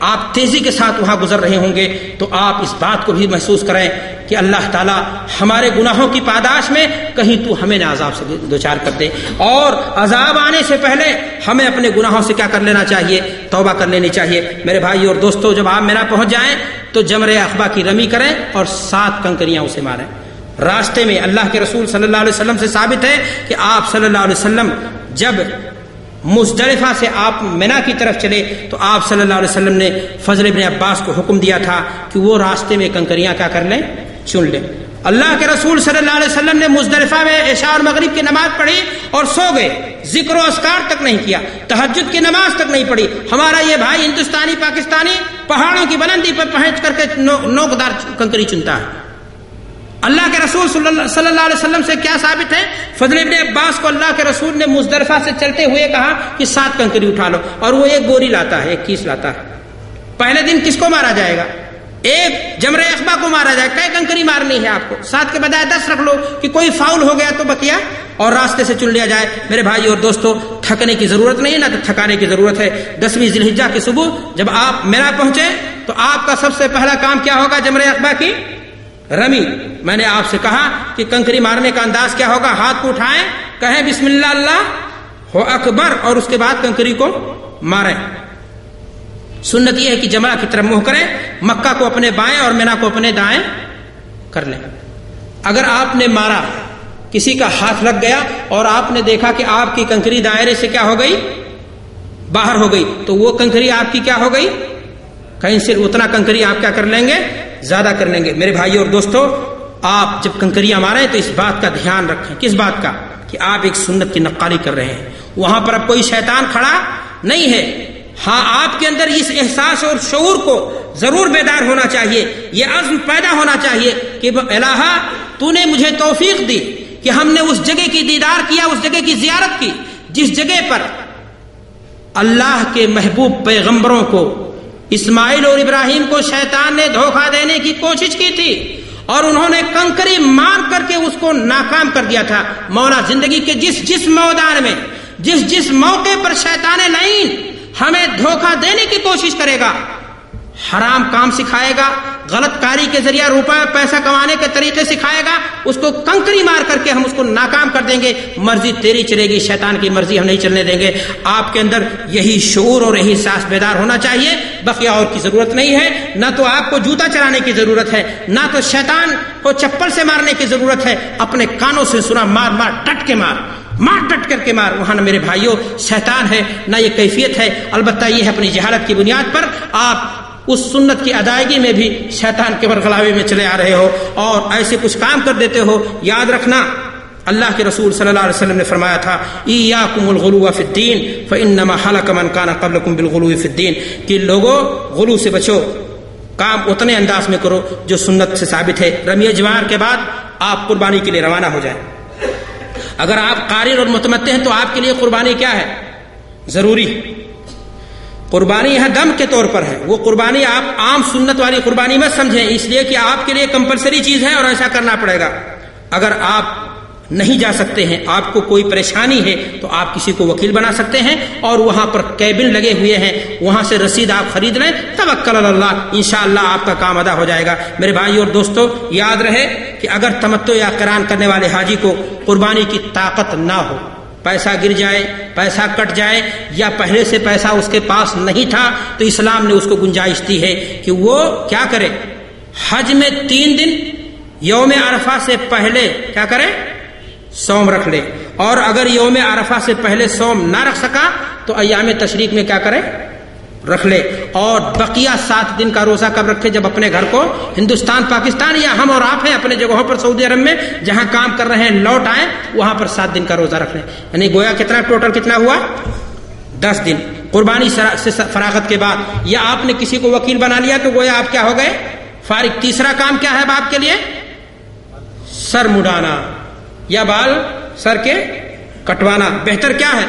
آپ تیزی کے ساتھ وہاں گزر رہے ہوں گے تو آپ اس بات کو بھی محسوس کریں کہ اللہ تعالیٰ ہمارے گناہوں کی پاداش میں کہیں تو ہمیں نہ عذاب سے دوچار کر دے، اور عذاب آنے سے پہلے ہمیں اپنے گناہوں سے کیا کر لینا چاہیے؟ توبہ کر لینی چاہیے۔ میرے بھائی اور دوستو، جب آپ مینا پہنچ جائیں تو جمرہ عقبہ کی رمی کریں اور 7 کنکریاں اسے ماریں۔ راستے میں اللہ کے رسول صلی اللہ علیہ وسلم سے ثابت ہے کہ آپ صلی اللہ علیہ وسلم جب مزدلفہ سے آپ مینا کی طرف چلے تو آپ صلی اللہ علیہ وسلم نے فضل ابن عباس کو حکم دیا تھا کہ وہ راستے میں کنکریاں کیا کر لیں؟ چن لیں۔ اللہ کے رسول صلی اللہ علیہ وسلم نے مزدلفہ میں عشاء اور مغرب کی نماز پڑھی اور سو گئے، ذکر و اذکار تک نہیں کیا، تہجد کی نماز تک نہیں پڑھی۔ ہمارا یہ بھائی ہندوستانی پاکستانی پہاڑوں کی بلندی پر پہنچ کر کے نوکدار کنکری چنتا ہے۔ اللہ کے رسول صلی اللہ علیہ وسلم سے کیا ثابت ہے؟ فضل ابن عباس کو اللہ کے رسول نے مزدلفہ سے چلتے ہوئے کہا کہ 7 کنکری اٹھا لو، اور وہ ایک بوری لاتا ہے، 21 لاتا ہے۔ پہلے دن کس کو مارا جائے گا؟ ایک جمرہ عقبہ کو مارا جائے۔ کئی کنکری مارنی ہے آپ کو؟ 7 کے بجائے 10 رکھ لو کہ کوئی فاؤل ہو گیا تو بقیہ اور راستے سے چن لیا جائے۔ میرے بھائی اور دوستو، تھکنے کی ضرورت نہیں، نہ تو تھکانے کی ضرورت ہے۔ 10ویں ذی الحجہ کی صبح جب آپ مینا پہنچے تو آپ کا سب سے پہلا کام کیا ہوگا؟ جمرہ عقبہ کی رمی۔ میں نے آپ سے کہا کہ کنکری مارنے کا انداز کیا ہوگا؟ ہاتھ کو اٹھائیں، کہیں بسم اللہ اللہ اکبر، اور اس کے بعد کنکری کو ماریں۔ سنت یہ ہے کہ جمرہ کی طرف منہ کریں، مکہ کو اپنے بائیں اور مینا کو اپنے دائیں کر لیں۔ اگر آپ نے مارا، کسی کا ہاتھ لگ گیا اور آپ نے دیکھا کہ آپ کی کنکری دائرے سے کیا ہو گئی؟ باہر ہو گئی، تو وہ کنکری آپ کی کیا ہو گئی؟ کہیں سے اتنا کنکری آپ کیا کر لیں گے؟ زیادہ کر لیں گے۔ میرے بھائی اور دوستو، آپ جب کنکریاں ماریں تو اس بات کا دھیان رکھیں۔ کس بات کا؟ کہ آپ ایک سنت کی نقالی کر رہے ہیں، وہاں پر اب کوئی شیطان کھڑا نہیں ہے۔ ہاں، آپ کے اندر اس احساس اور شعور کو ضرور بیدار ہونا چاہیے، یہ عزم پیدا ہونا چاہیے کہ الہا تو نے مجھے توفیق دی کہ ہم نے اس جگہ کی دیدار کیا، اس جگہ کی زیارت کی جس جگہ پر اللہ کے محبوب پیغمبروں کو، اسماعیل اور ابراہیم کو شیطان نے دھوکہ دینے کی کوشش کی تھی اور انہوں نے کنکری مار کر کے اس کو ناکام کر دیا تھا۔ مولا زندگی کے جس میدان میں، جس موقع پر شیطان لعین ہمیں دھوکہ دینے کی کوشش کرے گا، حرام کام سکھائے گا، غلط کاری کے ذریعہ روپے پیسہ کمانے کے طریقے سکھائے گا، اس کو کنکری مار کر کے ہم اس کو ناکام کر دیں گے۔ مرضی تیری چلے گی، شیطان کی مرضی ہم نہیں چلنے دیں گے۔ آپ کے اندر یہی شعور اور یہی احساس بیدار ہونا چاہیے، بقیہ اور کی ضرورت نہیں ہے۔ نہ تو آپ کو جوتا چلانے کی ضرورت ہے، نہ تو شیطان کو چپل سے مارنے کی ضرورت ہے۔ اپنے کانوں سے سنا، مار مار ڈٹ کے مار، مار ڈٹ کر کے مار۔ وہاں نہ میرے بھائیوں شیطان ہے، نہ یہ کیفیت ہے۔ البتہ یہ ہے اپنی جہالت کی بنیاد پر آپ اس سنت کی ادائیگی میں بھی شیطان کے برگلاوے میں چلے آ رہے ہو اور ایسے کچھ کام کر دیتے ہو۔ یاد رکھنا، اللہ کے رسول صلی اللہ علیہ وسلم نے فرمایا تھا، ایاکم الغلو فی الدین فانما هلك من كان قبلكم بالغلو فی الدین، کہ لوگوں غلو سے بچو، کام اتنے انداز میں کرو جو سنت سے ثابت ہے۔ رمی جوار کے بعد آپ قربانی کے لیے روانہ ہو جائیں۔ اگر آپ قارن اور متمتع ہیں تو آپ کے لیے قربانی کیا ہے؟ ضروری۔ قربانی یہاں دم کے طور پر ہے، وہ قربانی آپ عام سنت والی قربانی مت سمجھیں، اس لیے کہ آپ کے لیے کمپلسری چیز ہے اور ایسا کرنا پڑے گا۔ اگر آپ نہیں جا سکتے ہیں، آپ کو کوئی پریشانی ہے، تو آپ کسی کو وکیل بنا سکتے ہیں اور وہاں پر کیبن لگے ہوئے ہیں، وہاں سے رسید آپ خرید لیں، توکل علی اللہ، انشاءاللہ آپ کا کام ادا ہو جائے گا۔ میرے بھائی اور دوستو، یاد رہے کہ اگر تمتع یا قران کرنے والے حاجی کو قربانی کی طاقت نہ ہو، پیسہ گر جائے، پیسہ کٹ جائے، یا پہلے سے پیسہ اس کے پاس نہیں تھا، تو اسلام نے اس کو گنجائش دی ہے کہ وہ کیا کرے؟ حج میں 3 دن یوم عرفہ سے پہلے کیا کرے؟ صوم رکھ لے، اور اگر یوم عرفہ سے پہلے صوم نہ رکھ سکا تو ایام تشریق میں کیا کرے؟ رکھ لے۔ اور بقیہ 7 دن کا روزہ کب رکھے؟ جب اپنے گھر کو ہندوستان، پاکستان یا ہم اور آپ ہیں اپنے جگہوں پر سعودی عرب میں جہاں کام کر رہے ہیں لوٹ آئیں، وہاں پر 7 دن کا روزہ رکھ لیں۔ یعنی گویا کتنا ٹوٹل کتنا ہوا؟ 10 دن۔ قربانی سے فراغت کے بعد یا آپ نے کسی کو وکیل بنا لیا تو گویا آپ کیا ہو گئے؟ فارغ۔ تیسرا کام کیا ہے اب آپ کے لیے؟ سر مڈانا یا بال سر کے کٹوانا۔ بہتر کیا ہے؟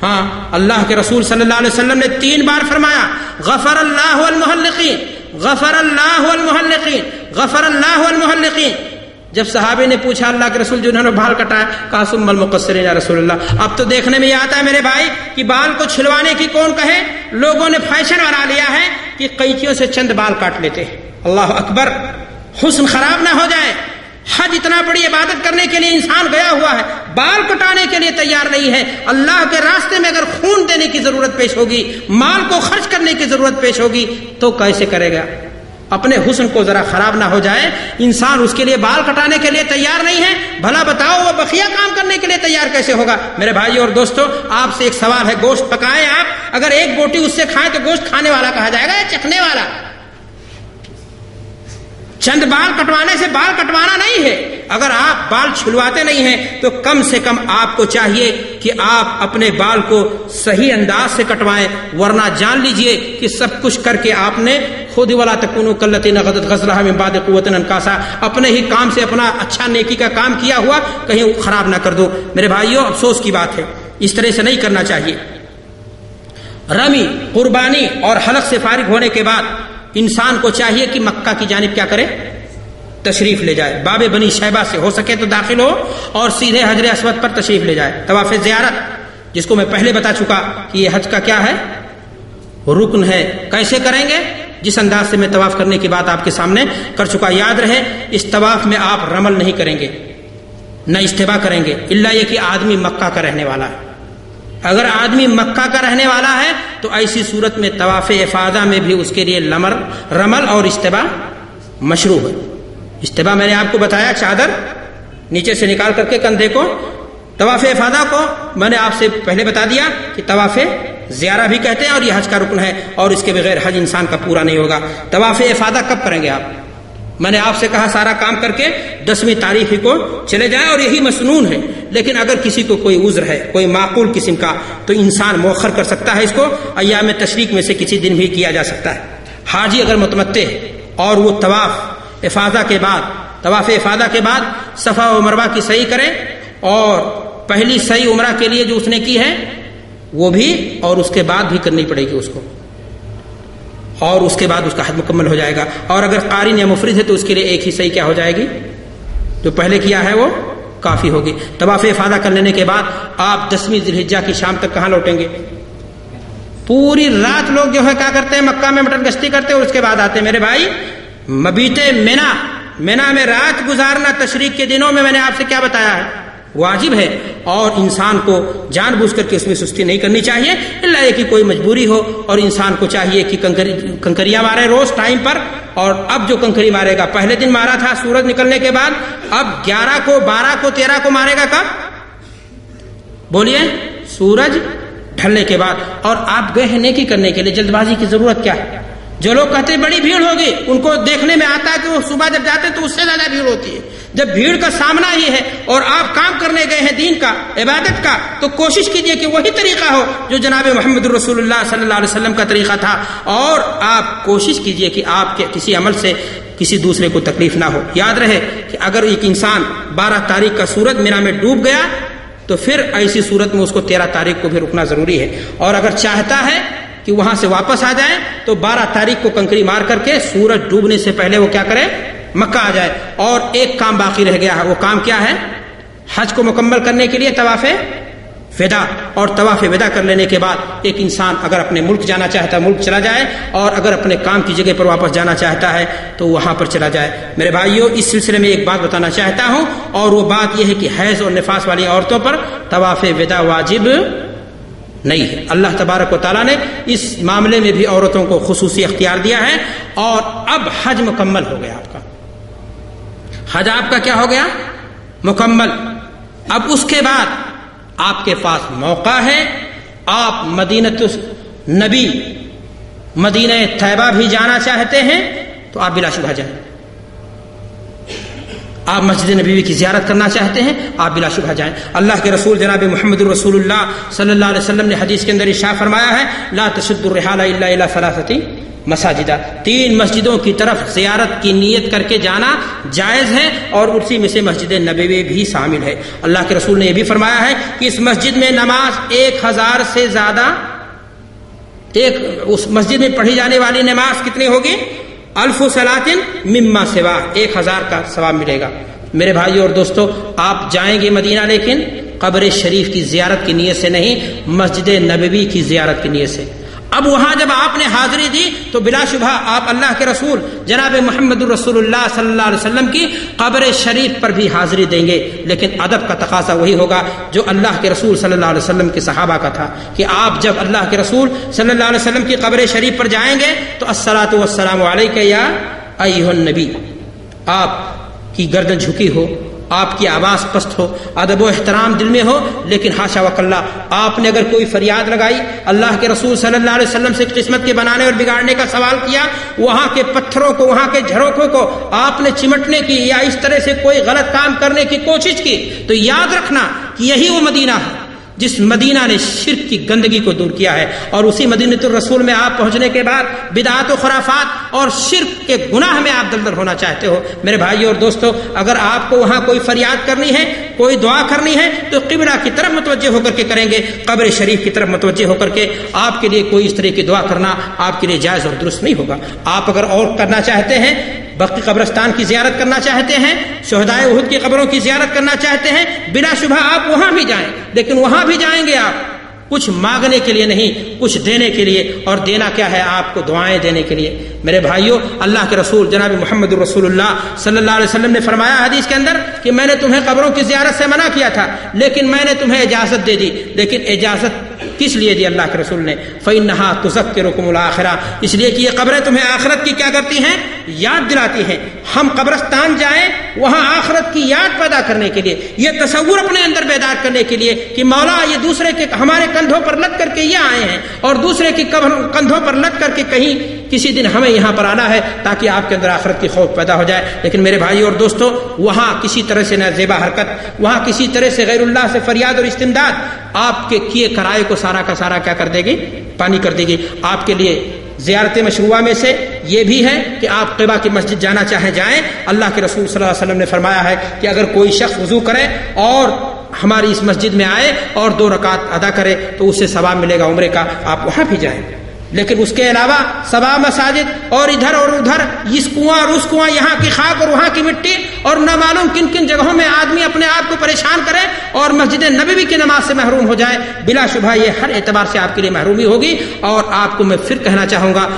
ہاں، اللہ کے رسول صلی اللہ علیہ وسلم نے 3 بار فرمایا، غفر اللہ المحلقین، غفر اللہ المحلقین، غفر اللہ المحلقین۔ جب صحابی نے پوچھا اللہ کے رسول جنہوں نے بال کٹایا، کہا ثم المقصرین یا رسول اللہ۔ اب تو دیکھنے میں یہ آتا ہے میرے بھائی کہ بال کو چھلوانے کی کون کہے، لوگوں نے فیشن بنا لیا ہے کہ قینچیوں سے چند بال کاٹ لیتے ہیں۔ اللہ اکبر، حسن خراب نہ ہو جائے۔ حج اتنا بڑی عبادت کرنے کے لیے انسان گیا ہوا ہے، بال کٹانے کے لیے تیار نہیں ہے۔ اللہ کے راستے میں اگر خون دینے کی ضرورت پیش ہوگی، مال کو خرچ کرنے کی ضرورت پیش ہوگی تو کیسے کرے گا؟ اپنے حسن کو ذرا خراب نہ ہو جائے، انسان اس کے لیے بال کٹانے کے لیے تیار نہیں ہے، بھلا بتاؤ وہ بقیہ کام کرنے کے لیے تیار کیسے ہوگا؟ میرے بھائیو اور دوستو، آپ سے ایک سوال ہے، گوشت پکائیں آپ، اگر ایک بوٹی اس سے کھائیں تو گوشت کھانے والا کہا جائے گا یا چکھنے والا؟ چند بال کٹوانے سے بال کٹوانا نہیں ہے۔ اگر آپ بال چھلواتے نہیں ہیں تو کم سے کم آپ کو چاہیے کہ آپ اپنے بال کو صحیح انداز سے کٹوائیں، ورنہ جان لیجئے کہ سب کچھ کر کے آپ نے خود ولا تکونوا کاللتی نقضت غزلها من بعد قوة انکاسا، اپنے ہی کام سے اپنا اچھا نیکی کا کام کیا ہوا کہیں خراب نہ کر دو۔ میرے بھائیوں، افسوس کی بات ہے، اس طرح سے نہیں کرنا چاہیے۔ رمی، قربانی اور حلق سے فارغ ہونے کے بعد انسان کو چاہیے کہ مکہ کی جانب کیا کرے؟ تشریف لے جائے، باب بنی شیبہ سے ہو سکے تو داخل ہو اور سیدھے حجر اسود پر تشریف لے جائے۔ طواف زیارت، جس کو میں پہلے بتا چکا کہ یہ حج کا کیا ہے؟ رکن ہے۔ کیسے کریں گے؟ جس انداز سے میں طواف کرنے کی بات آپ کے سامنے کر چکا۔ یاد رہے، اس طواف میں آپ رمل نہیں کریں گے، نہ استبا کریں گے، الا یہ کہ آدمی مکہ کا رہنے والا ہے۔ اگر آدمی مکہ کا رہنے والا ہے تو ایسی صورت میں طواف افاضہ میں بھی اس کے لیے رمل اور استبا مشروع ہے۔ استبا میں نے آپ کو بتایا، چادر نیچے سے نکال کر کے کندھے کو۔ طواف افاضہ کو میں نے آپ سے پہلے بتا دیا کہ طواف زیارہ بھی کہتے ہیں اور یہ حج کا رکن ہے، اور اس کے بغیر حج انسان کا پورا نہیں ہوگا۔ طواف افاضہ کب کریں گے آپ؟ میں نے آپ سے کہا سارا کام کر کے 10ویں تاریخ کو چلے جائیں، اور یہی مسنون ہے۔ لیکن اگر کسی کو کوئی عذر ہے، کوئی معقول قسم کا، تو انسان مؤخر کر سکتا ہے، اس کو ایام تشریق میں سے کسی دن بھی کیا جا سکتا ہے۔ حاجی اگر متمتع ہے اور وہ طواف افاضہ کے بعد صفا و مروہ کی سعی کرے، اور پہلی سعی عمرہ کے لیے جو اس نے کی ہے وہ بھی، اور اس کے بعد بھی کرنی پڑے گی اس کو، اور اس کے بعد اس کا حج مکمل ہو جائے گا۔ اور اگر قارن یا مفرد ہے تو اس کے لیے ایک ہی سعی کیا ہو جائے گی، جو پہلے کیا ہے وہ کافی ہوگی۔ طواف افاضہ کر لینے کے بعد آپ 10ویں ذی الحجہ کی شام تک کہاں لوٹیں گے؟ پوری رات لوگ جو ہے کیا کرتے ہیں؟ مکہ میں مٹن گشتی کرتے ہیں، اور اس کے بعد آتے ہیں۔ میرے بھائی، مبیت منا میں رات گزارنا تشریق کے دنوں میں نے آپ سے کیا بتایا ہے؟ واجب ہے، اور انسان کو جان بوجھ کر کے اس میں سستی نہیں کرنی چاہیے، الا یہ کہ کوئی مجبوری ہو، اور انسان کو چاہیے کہ کنکریاں مارے روز ٹائم پر۔ اور اب جو کنکری مارے گا، پہلے دن مارا تھا سورج نکلنے کے بعد، اب 11 کو 12 کو 13 کو مارے گا کب؟ بولیے، سورج ڈھلنے کے بعد۔ اور آپ گئے ہیں نیکی کرنے کے لیے، جلد بازی کی ضرورت کیا ہے؟ جو لوگ کہتے ہیں بڑی بھیڑ ہوگی، ان کو دیکھنے میں آتا ہے کہ وہ صبح جب جاتے ہیں تو اس سے زیادہ بھیڑ ہوتی ہے۔ جب بھیڑ کا سامنا ہی ہے اور آپ کام کرنے گئے ہیں دین کا، عبادت کا، تو کوشش کیجئے کہ وہی طریقہ ہو جو جناب محمد رسول اللہ صلی اللہ علیہ وسلم کا طریقہ تھا، اور آپ کوشش کیجئے کہ آپ کے کسی عمل سے کسی دوسرے کو تکلیف نہ ہو۔ یاد رہے کہ اگر ایک انسان 12 تاریخ کا سورج مینا میں ڈوب گیا تو پھر ایسی صورت میں اس کو 13 تاریخ کو بھی رکنا ضروری ہے، اور اگر چاہتا ہے کہ وہاں سے واپس آ جائے تو 12 تاریخ کو کنکری مار کر کے سورج ڈوبنے سے پہلے وہ کیا کرے؟ مکہ آ جائے۔ اور ایک کام باقی رہ گیا ہے، وہ کام کیا ہے؟ حج کو مکمل کرنے کے لیے طواف وداع، اور طواف وداع کر لینے کے بعد ایک انسان اگر اپنے ملک جانا چاہتا ہے ملک چلا جائے، اور اگر اپنے کام کی جگہ پر واپس جانا چاہتا ہے تو وہاں پر چلا جائے۔ میرے بھائیوں، اس سلسلے میں ایک بات بتانا چاہتا ہوں، اور وہ بات یہ ہے کہ حیض اور نفاس والی عورتوں پر طواف وداع واجب نہیں ہے۔ اللہ تبارک و تعالیٰ نے اس معاملے میں بھی عورتوں کو خصوصی اختیار دیا ہے، اور اب حج مکمل ہو گیا آپ کا۔ حج آپ کا کیا ہو گیا؟ مکمل۔ اب اس کے بعد آپ کے پاس موقع ہے، آپ مدینہ نبی، مدینہ طیبہ بھی جانا چاہتے ہیں تو آپ بلا شبہ جائیں۔ آپ مسجد نبوی کی زیارت کرنا چاہتے ہیں، آپ بلا شبہ جائیں۔ اللہ کے رسول جناب محمد رسول اللہ صلی اللہ علیہ وسلم نے حدیث کے اندر ارشاد فرمایا ہے، لا تشد الرحال الا الى 3 مساجد، 3 مسجدوں کی طرف زیارت کی نیت کر کے جانا جائز ہے، اور اسی میں سے مسجد نبوی بھی شامل ہے۔ اللہ کے رسول نے یہ بھی فرمایا ہے کہ اس مسجد میں نماز 1000 سے زیادہ، اس مسجد میں پڑھی جانے والی نماز کتنی ہوگی؟ 1000 صلاۃ مما سوا، 1000 کا ثواب ملے گا۔ میرے بھائیوں اور دوستو، آپ جائیں گے مدینہ لیکن قبر شریف کی زیارت کی نیت سے نہیں، مسجد نبوی کی زیارت کی نیت سے۔ اب وہاں جب آپ نے حاضری دی تو بلا شبہ آپ اللہ کے رسول جناب محمد الرسول اللہ صلی اللہ علیہ وسلم کی قبر شریف پر بھی حاضری دیں گے، لیکن ادب کا تقاضا وہی ہوگا جو اللہ کے رسول صلی اللہ علیہ وسلم کے صحابہ کا تھا کہ آپ جب اللہ کے رسول صلی اللہ علیہ وسلم کی قبر شریف پر جائیں گے تو الصلاۃ والسلام علیک یا ایھا النبی، آپ کی گردن جھکی ہو، آپ کی آواز پست ہو، ادب و احترام دل میں ہو، لیکن حاشا وکلا آپ نے اگر کوئی فریاد لگائی، اللہ کے رسول صلی اللہ علیہ وسلم سے قسمت کے بنانے اور بگاڑنے کا سوال کیا، وہاں کے پتھروں کو، وہاں کے جھروکوں کو آپ نے چمٹنے کی یا اس طرح سے کوئی غلط کام کرنے کی کوشش کی، تو یاد رکھنا کہ یہی وہ مدینہ ہے جس مدینہ نے شرک کی گندگی کو دور کیا ہے، اور اسی مدینۃ الرسول میں آپ پہنچنے کے بعد بدعات و خرافات اور شرک کے گناہ میں آپ دلدل ہونا چاہتے ہو۔ میرے بھائیو اور دوستو، اگر آپ کو وہاں کوئی فریاد کرنی ہے، کوئی دعا کرنی ہے، تو قبلہ کی طرف متوجہ ہو کر کے کریں گے، قبر شریف کی طرف متوجہ ہو کر کے آپ کے لیے کوئی اس طرح کی دعا کرنا آپ کے لیے جائز اور درست نہیں ہوگا۔ آپ اگر اور کرنا چاہتے ہیں، بقی قبرستان کی زیارت کرنا چاہتے ہیں، شہدائے احد کی قبروں کی زیارت کرنا چاہتے ہیں، بلا شبہ آپ وہاں بھی جائیں، لیکن وہاں بھی جائیں گے آپ کچھ مانگنے کے لیے نہیں، کچھ دینے کے لیے، اور دینا کیا ہے؟ آپ کو دعائیں دینے کے لیے۔ میرے بھائیوں، اللہ کے رسول جناب محمد الرسول اللہ صلی اللہ علیہ وسلم نے فرمایا حدیث کے اندر کہ میں نے تمہیں قبروں کی زیارت سے منع کیا تھا، لیکن میں نے تمہیں اجازت دے دی۔ لیکن اجازت کس لیے دی اللہ کے رسول نے؟ فَإِنَّهَا تُذَكِّرُكُمُ الْآخِرَةَ، اس لیے کہ یہ قبریں تمہیں آخرت کی کیا کرتی ہیں؟ یاد دلاتی ہیں۔ ہم قبرستان جائیں وہاں آخرت کی یاد پیدا کرنے کے لیے، یہ تصور اپنے اندر بیدار کرنے کے لیے کہ مولا یہ دوسرے کے ہمارے کندھوں پر لد کر کے یہ آئے ہیں، اور دوسرے کے کندھوں پر لد کر کے کہیں کسی دن ہمیں یہاں پر آنا ہے، تاکہ آپ کے اندر آخرت کی خوف پیدا ہو جائے۔ لیکن میرے بھائی اور دوستو، وہاں کسی طرح سے نہ زیبا حرکت، وہاں کسی طرح سے غیر اللہ سے فریاد اور استمداد آپ کے کیے کرائے کو سارا کا سارا کیا کر دے گی؟ پانی کر دے گی۔ آپ کے لیے زیارت مشروعہ میں سے یہ بھی ہے کہ آپ قباء کی مسجد جانا چاہیں جائیں۔ اللہ کے رسول صلی اللہ علیہ وسلم نے فرمایا ہے کہ اگر کوئی شخص وضو کرے اور ہماری اس مسجد میں آئے اور 2 رکعت ادا کرے تو اسے ثواب ملے گا عمرے کا، آپ وہاں بھی جائیں۔ لیکن اس کے علاوہ سبا مساجد اور ادھر اور ادھر، اس کنواں اور اس کنواں، یہاں کی خاک اور وہاں کی مٹی، اور نہ معلوم کن کن جگہوں میں آدمی اپنے آپ کو پریشان کرے اور مسجد نبوی کی نماز سے محروم ہو جائے، بلا شبہ یہ ہر اعتبار سے آپ کے لیے محرومی ہوگی۔ اور آپ کو میں پھر کہنا چاہوں گا